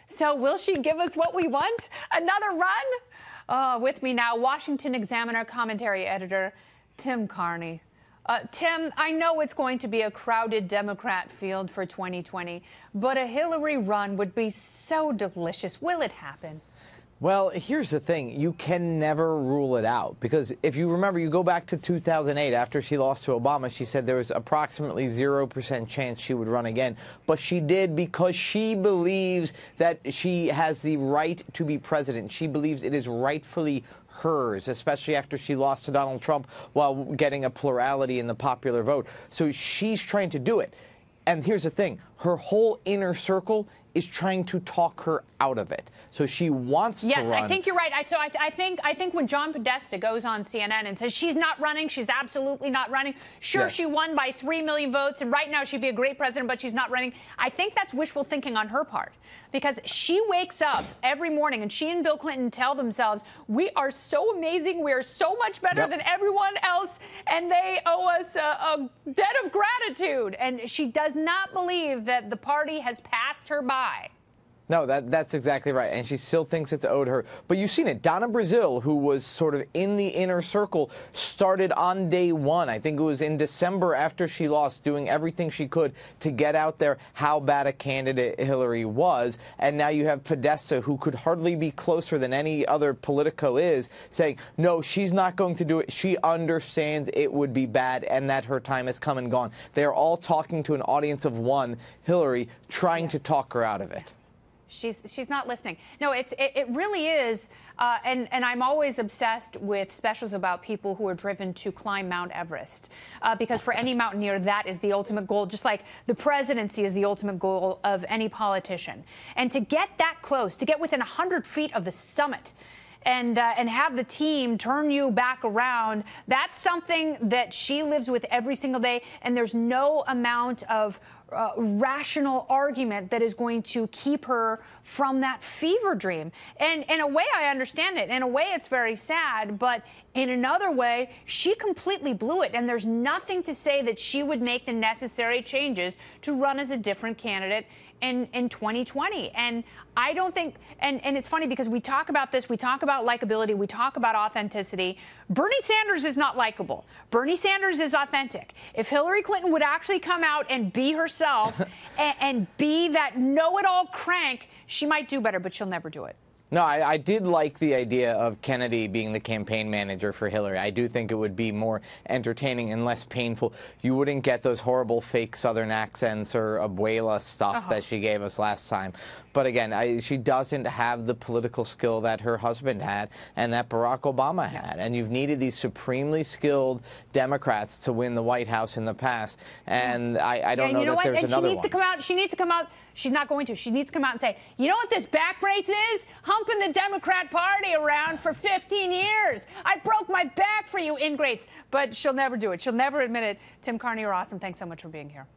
So will she give us what we want? Another run? With me now, Washington Examiner commentary editor, Tim Carney. Tim, I know it's going to be a crowded Democrat field for 2020, but a Hillary run would be so delicious. Will it happen? Well, here's the thing. You can never rule it out, because if you remember, you go back to 2008, after she lost to Obama, she said there was approximately 0% chance she would run again. But she did because she believes that she has the right to be president. She believes it is rightfully hers, especially after she lost to Donald Trump while getting a plurality in the popular vote. So she's trying to do it. And here's the thing. Her whole inner circle is trying to talk her out of it. So she wants to run. Yes, I think you're right. I think when John Podesta goes on CNN and says she's not running, she's absolutely not running. Sure, yes, she won by 3 million votes, and right now she'd be a great president, but she's not running. I think that's wishful thinking on her part, because she wakes up every morning and she and Bill Clinton tell themselves, we are so amazing, we are so much better than everyone else, and they owe us a debt of gratitude. And she does not believe that the party has passed her by. No, that's exactly right. And she still thinks it's owed her. But you've seen it. Donna Brazile, who was sort of in the inner circle, started on day one. I think it was in December after she lost, doing everything she could to get out there how bad a candidate Hillary was. And now you have Podesta, who could hardly be closer than any other Politico is, saying, no, she's not going to do it. She understands it would be bad and that her time has come and gone. They're all talking to an audience of one, Hillary, trying to talk her out of it. She's not listening. No, it really is, and I'm always obsessed with specials about people who are driven to climb Mount Everest, because for any mountaineer, that is the ultimate goal, just like the presidency is the ultimate goal of any politician. And to get that close, to get within 100 feet of the summit, and have the team turn you back around, that's something that she lives with every single day, and there's no amount of rational argument that is going to keep her from that fever dream. And in a way, I understand it. In a way, it's very sad, but in another way, she completely blew it, and there's nothing to say that she would make the necessary changes to run as a different candidate in 2020. And I don't think, and it's funny because we talk about this, we talk about likability, we talk about authenticity. Bernie Sanders is not likable. Bernie Sanders is authentic. If Hillary Clinton would actually come out and be herself and be that know-it-all crank, she might do better, but she'll never do it. No, I did like the idea of Kennedy being the campaign manager for Hillary. I do think it would be more entertaining and less painful. You wouldn't get those horrible fake Southern accents or abuela stuff that she gave us last time. But again, she doesn't have the political skill that her husband had and that Barack Obama had. And you've needed these supremely skilled Democrats to win the White House in the past. And I don't know that there's another one. She needs to come out. She's not going to. She needs to come out and say, you know what this back brace is? Humping the Democrat Party around for 15 years. I broke my back for you ingrates. But she'll never do it. She'll never admit it. Tim Carney, you're awesome. Thanks so much for being here.